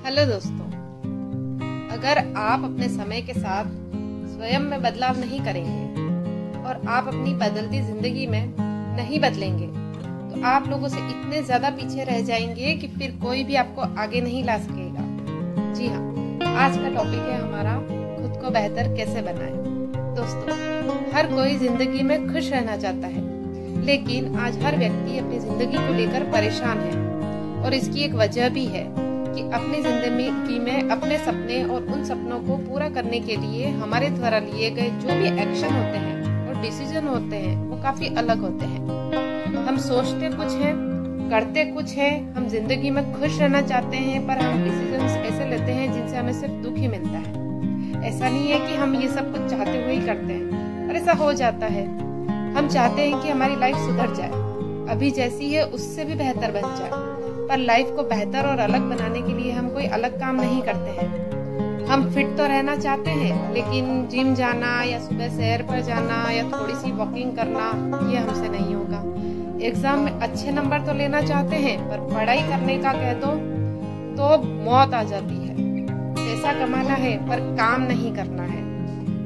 Hello दोस्तों, अगर आप अपने समय के साथ स्वयं में बदलाव नहीं करेंगे और आप अपनी बदलती जिंदगी में नहीं बदलेंगे तो आप लोगों से इतने ज्यादा पीछे रह जाएंगे कि फिर कोई भी आपको आगे नहीं ला सकेगा। जी हाँ, आज का टॉपिक है हमारा खुद को बेहतर कैसे बनाएं। दोस्तों, हर कोई जिंदगी में खुश रहना चाहता है, लेकिन आज हर व्यक्ति अपनी जिंदगी को लेकर परेशान है और इसकी एक वजह भी है कि अपनी जिंदगी में अपने सपने और उन सपनों को पूरा करने के लिए हमारे द्वारा लिए गए जो भी एक्शन होते हैं और डिसीजन होते हैं वो काफी अलग होते हैं। हम सोचते कुछ हैं, करते कुछ हैं, हम जिंदगी में खुश रहना चाहते हैं, पर हम डिसीजंस ऐसे लेते हैं जिनसे हमें सिर्फ दुख ही मिलता है। ऐसा नहीं है कि हम ये सब कुछ चाहते हुए ही करते हैं, पर ऐसा हो जाता है। हम चाहते हैं कि हमारी लाइफ सुधर जाए, अभी जैसी है उससे भी बेहतर बन जाए, पर लाइफ को बेहतर और अलग बनाने के लिए हम कोई अलग काम नहीं करते हैं। हम फिट तो रहना चाहते हैं, लेकिन जिम जाना या सुबह सैर पर जाना या थोड़ी सी वॉकिंग करना ये हमसे नहीं होगा। एग्जाम में अच्छे नंबर तो लेना चाहते हैं, पर पढ़ाई करने का कह दो तो मौत आ जाती है। पैसा कमाना है पर काम नहीं करना है,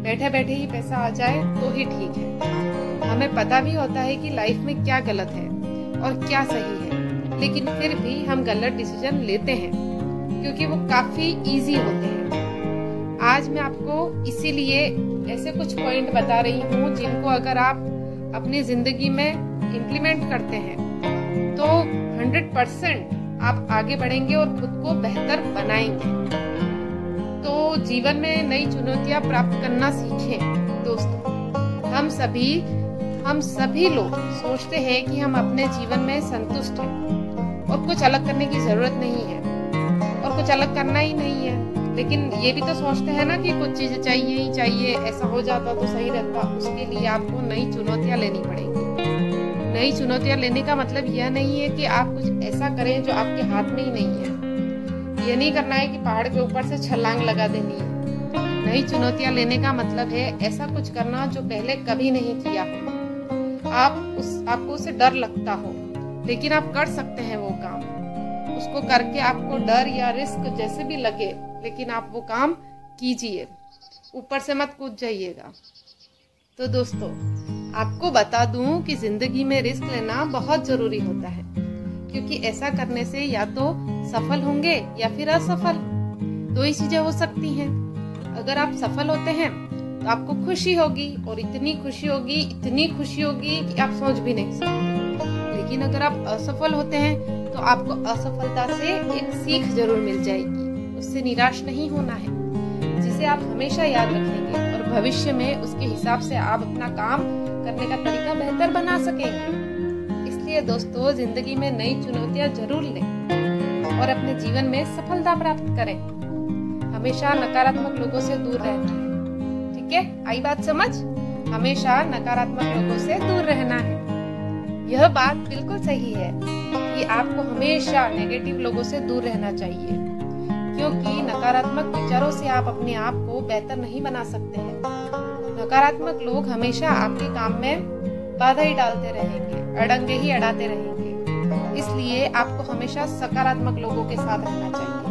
बैठे बैठे ही पैसा आ जाए तो ही ठीक है। हमें पता भी होता है कि लाइफ में क्या गलत है और क्या सही है, लेकिन फिर भी हम गलत डिसीजन लेते हैं क्योंकि वो काफी इजी होते हैं। आज मैं आपको इसीलिए ऐसे कुछ पॉइंट बता रही हूँ जिनको अगर आप अपनी जिंदगी में इम्प्लीमेंट करते हैं तो 100% आप आगे बढ़ेंगे और खुद को बेहतर बनाएंगे। तो जीवन में नई चुनौतियां प्राप्त करना सीखें। दोस्तों, हम सभी लोग सोचते हैं कि हम अपने जीवन में संतुष्ट हैं और कुछ अलग करने की जरूरत नहीं है और कुछ अलग करना ही नहीं है, लेकिन ये भी तो सोचते हैं ना कि कुछ चीजें चाहिए ही चाहिए, ऐसा हो जाता तो सही रहता। उसके लिए आपको नई चुनौतियां लेनी पड़ेंगी। नई चुनौतियां लेने का मतलब यह नहीं है कि आप कुछ ऐसा करें जो आपके हाथ में ही नहीं है। ये नहीं करना है कि पहाड़ के ऊपर से छलांग लगा देनी है। नई चुनौतियां लेने का मतलब है ऐसा कुछ करना जो पहले कभी नहीं किया हो। आपको उससे डर लगता हो, लेकिन आप कर सकते हैं वो काम। उसको करके आपको डर या रिस्क जैसे भी लगे, लेकिन आप वो काम कीजिए, ऊपर से मत कूद जाइएगा। तो दोस्तों, आपको बता दूं कि जिंदगी में रिस्क लेना बहुत जरूरी होता है, क्योंकि ऐसा करने से या तो सफल होंगे या फिर असफल, दो ही चीजें हो सकती हैं। अगर आप सफल होते हैं तो आपको खुशी होगी और इतनी खुशी होगी कि आप सोच भी नहीं सकते। लेकिन अगर आप असफल होते हैं तो आपको असफलता से एक सीख जरूर मिल जाएगी। उससे निराश नहीं होना है, जिसे आप हमेशा याद रखेंगे और भविष्य में उसके हिसाब से आप अपना काम करने का तरीका बेहतर बना सकेंगे। इसलिए दोस्तों, जिंदगी में नई चुनौतियां जरूर लें और अपने जीवन में सफलता प्राप्त करें। हमेशा नकारात्मक लोगों से दूर रहना है। ठीक है, आई बात समझ? हमेशा नकारात्मक लोगों से दूर रहना है। यह बात बिल्कुल सही है कि आपको हमेशा नेगेटिव लोगों से दूर रहना चाहिए, क्योंकि नकारात्मक विचारों से आप अपने आप को बेहतर नहीं बना सकते हैं। नकारात्मक लोग हमेशा आपके काम में बाधा ही डालते रहेंगे, अड़ंगे ही अड़ाते रहेंगे। इसलिए आपको हमेशा सकारात्मक लोगों के साथ रहना चाहिए।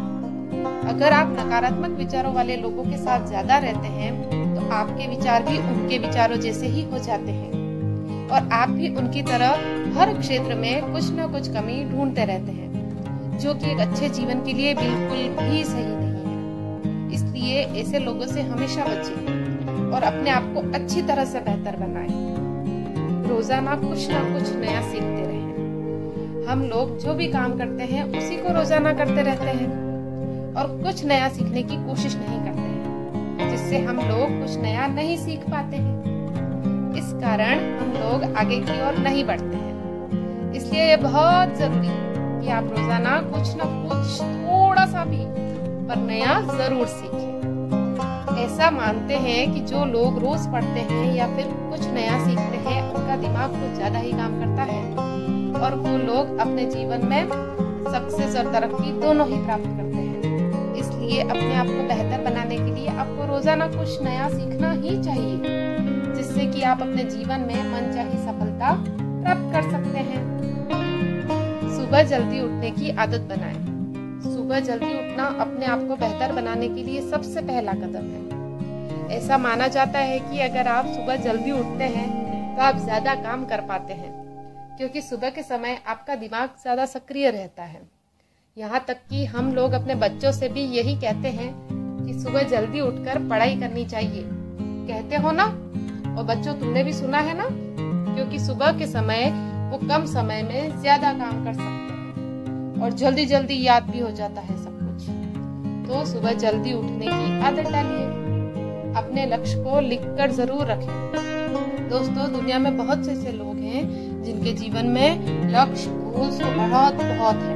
अगर आप नकारात्मक विचारों वाले लोगों के साथ ज्यादा रहते हैं तो आपके विचार भी उनके विचारों जैसे ही हो जाते हैं और आप भी उनकी तरह हर क्षेत्र में कुछ न कुछ कमी ढूंढते रहते हैं, जो कि एक अच्छे जीवन के लिए बिल्कुल भी सही नहीं है। इसलिए ऐसे लोगों से हमेशा बचें और अपने आप को अच्छी तरह से बेहतर बनाएं। रोजाना कुछ न कुछ नया सीखते रहें। हम लोग जो भी काम करते हैं उसी को रोजाना करते रहते हैं और कुछ नया सीखने की कोशिश नहीं करते हैं, जिससे हम लोग कुछ नया नहीं सीख पाते हैं। इस कारण हम लोग आगे की ओर नहीं बढ़ते हैं। इसलिए ये बहुत जरूरी है कि आप रोजाना कुछ न कुछ थोड़ा सा भी पर नया जरूर सीखें। ऐसा मानते हैं कि जो लोग रोज पढ़ते हैं या फिर कुछ नया सीखते हैं उनका दिमाग कुछ ज्यादा ही काम करता है और वो लोग अपने जीवन में सक्सेस और तरक्की दोनों ही प्राप्त करते हैं। इसलिए अपने आप को बेहतर बनाने के लिए आपको रोजाना कुछ नया सीखना ही चाहिए, जिससे कि आप अपने जीवन में मनचाही सफलता प्राप्त कर सकते हैं। सुबह जल्दी उठने की आदत बनाएं। सुबह जल्दी उठना अपने आप को बेहतर बनाने के लिए सबसे पहला कदम है। ऐसा माना जाता है कि अगर आप सुबह जल्दी उठते हैं तो आप ज्यादा काम कर पाते हैं, क्योंकि सुबह के समय आपका दिमाग ज्यादा सक्रिय रहता है। यहाँ तक कि हम लोग अपने बच्चों से भी यही कहते हैं कि सुबह जल्दी उठकर पढ़ाई करनी चाहिए। कहते हो ना? और बच्चों, तुमने भी सुना है ना, क्योंकि सुबह के समय वो कम समय में ज्यादा काम कर सकते हैं और जल्दी जल्दी याद भी हो जाता है सब कुछ। तो सुबह जल्दी उठने की आदत डालिए। अपने लक्ष्य को लिखकर जरूर रखें। दोस्तों, दुनिया में बहुत से ऐसे लोग हैं जिनके जीवन में लक्ष्य गोल्स तो बहुत है,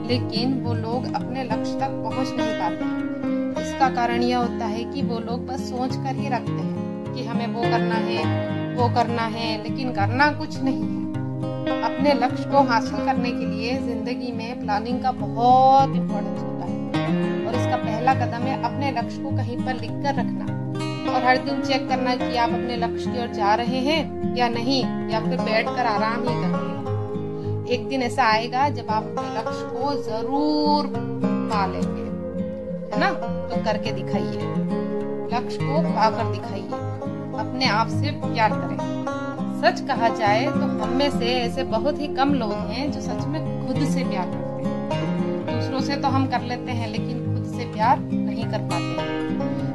लेकिन वो लोग अपने लक्ष्य तक पहुंच नहीं पाते हैं। इसका कारण यह होता है कि वो लोग बस सोच कर ही रखते हैं कि हमें वो करना है, लेकिन करना कुछ नहीं है। अपने लक्ष्य को हासिल करने के लिए जिंदगी में प्लानिंग का बहुत इम्पोर्टेंस होता है, और इसका पहला कदम है अपने लक्ष्य को कहीं पर लिख कर रखना और हर दिन चेक करना कि आप अपने लक्ष्य की ओर जा रहे हैं या नहीं, या फिर बैठकर आराम ही कर रहे हैं। एक दिन ऐसा आएगा जब आप अपने लक्ष्य को जरूर पा लेंगे, है ना? तो करके दिखाइए, लक्ष्य को पाकर दिखाइए, अपने आप से प्यार करें। सच कहा जाए तो हम में से ऐसे बहुत ही कम लोग हैं जो सच में खुद से प्यार करते हैं। दूसरों से तो हम कर लेते हैं, लेकिन खुद से प्यार नहीं कर पाते हैं।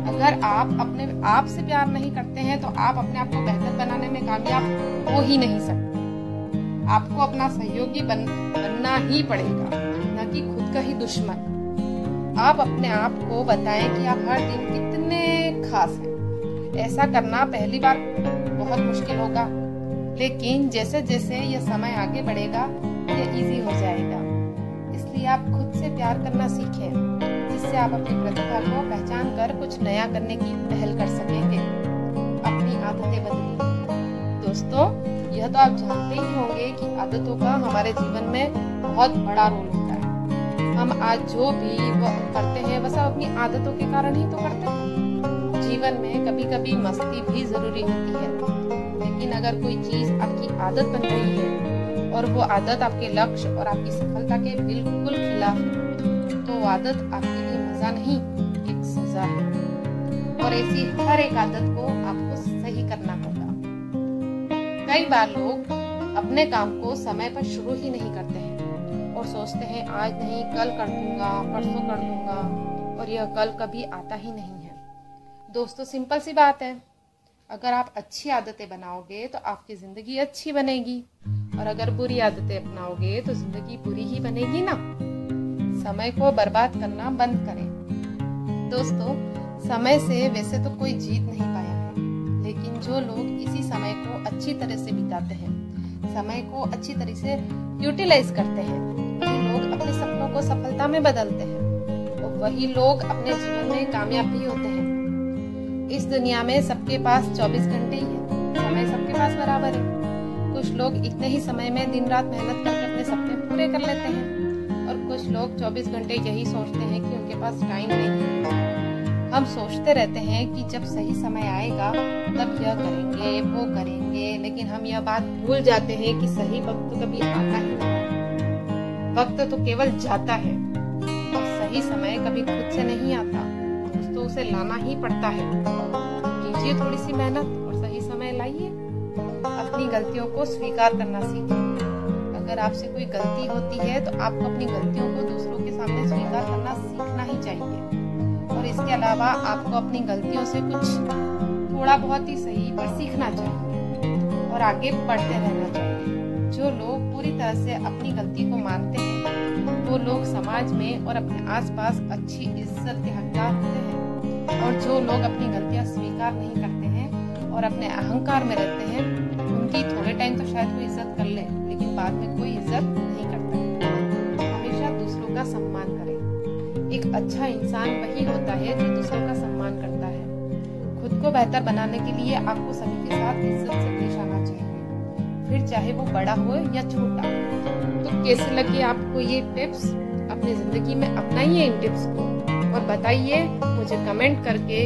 अगर आप अपने आप से प्यार नहीं करते हैं तो आप अपने आप को बेहतर बनाने में कामयाब हो ही नहीं सकते। आपको अपना सहयोगी बनना ही पड़ेगा, न कि खुद का ही दुश्मन। आप अपने आप को बताएं कि आप हर दिन कितने खास हैं। ऐसा करना पहली बार बहुत मुश्किल होगा, लेकिन जैसे जैसे यह समय आगे बढ़ेगा यह इजी हो जाएगा। इसलिए आप खुद से प्यार करना सीखें, जिससे आप अपनी प्रतिभा को पहचान कर कुछ नया करने की पहल कर सकेंगे। अपनी आदतें बदलिए। दोस्तों, यह तो आप जानते ही होंगे कि आदतों का हमारे जीवन में बहुत बड़ा रोल होता है। हम आज जो भी करते हैं वह सब अपनी आदतों के कारण ही तो करते हैं। जीवन में कभी कभी मस्ती भी जरूरी होती है, लेकिन अगर कोई चीज आपकी आदत बन रही है और वो आदत आपके लक्ष्य और आपकी सफलता के बिल्कुल खिलाफ है, तो वो आदत आपके लिए मजा नहीं, एक सजा है। और ऐसी हर एक आदत को आपको सही करना होगा। कई बार लोग अपने काम को समय पर शुरू ही नहीं करते हैं और सोचते हैं आज नहीं कल कर दूंगा, परसों कर दूंगा, और यह कल कभी आता ही नहीं है। दोस्तों, सिंपल सी बात है, अगर आप अच्छी आदतें बनाओगे तो आपकी जिंदगी अच्छी बनेगी, और अगर बुरी आदतें अपनाओगे तो जिंदगी बुरी ही बनेगी ना। समय को बर्बाद करना बंद करें। दोस्तों, समय से वैसे तो कोई जीत नहीं पाया है, लेकिन जो लोग इसी समय को अच्छी तरह से बिताते हैं, समय को अच्छी तरह से यूटिलाइज करते हैं, वही लोग अपने सपनों को सफलता में बदलते हैं, और वही लोग अपने जीवन में कामयाब भी होते हैं। इस दुनिया में सबके पास 24 घंटे ही है, समय सबके पास बराबर है। कुछ लोग इतने ही समय में दिन रात मेहनत करके अपने सपने पूरे कर लेते हैं, और कुछ लोग 24 घंटे यही सोचते हैं कि उनके पास टाइम नहीं है। हम सोचते रहते हैं कि जब सही समय आएगा तब यह करेंगे, वो करेंगे, लेकिन हम यह बात भूल जाते हैं कि सही वक्त तो कभी आता ही नहीं। वक्त तो केवल जाता है, और सही समय कभी खुद से नहीं आता, तो उसे लाना ही पड़ता है। कीजिए थोड़ी सी मेहनत और सही समय लाइए। अपनी गलतियों को स्वीकार करना सीखिए। अगर आपसे कोई गलती होती है तो आपको अपनी गलतियों को दूसरों के सामने स्वीकार करना सीखना ही चाहिए, और इसके अलावा आपको अपनी गलतियों से कुछ थोड़ा बहुत ही सही पर सीखना चाहिए और आगे बढ़ते रहना चाहिए। जो लोग पूरी तरह से अपनी गलती को मानते हैं वो लोग समाज में और अपने आसपास अच्छी इज्जत के हकदार होते हैं, और जो लोग अपनी गलतियां स्वीकार नहीं करते हैं और अपने अहंकार में रहते हैं, उनकी थोड़े टाइम तो शायद कोई इज्जत कर ले, लेकिन बाद में कोई इज्जत नहीं करता है। हमेशा दूसरों का सम्मान करें। एक अच्छा इंसान वही होता है जो दूसरों का सम्मान करता है। खुद को बेहतर बनाने के लिए आपको सभी के साथ इज्जत से पेश आना चाहिए, फिर चाहे वो बड़ा हो या छोटा। तो कैसे लगे आपको ये टिप्स? अपनी जिंदगी में अपनाइए इन टिप्स को और बताइए मुझे कमेंट करके।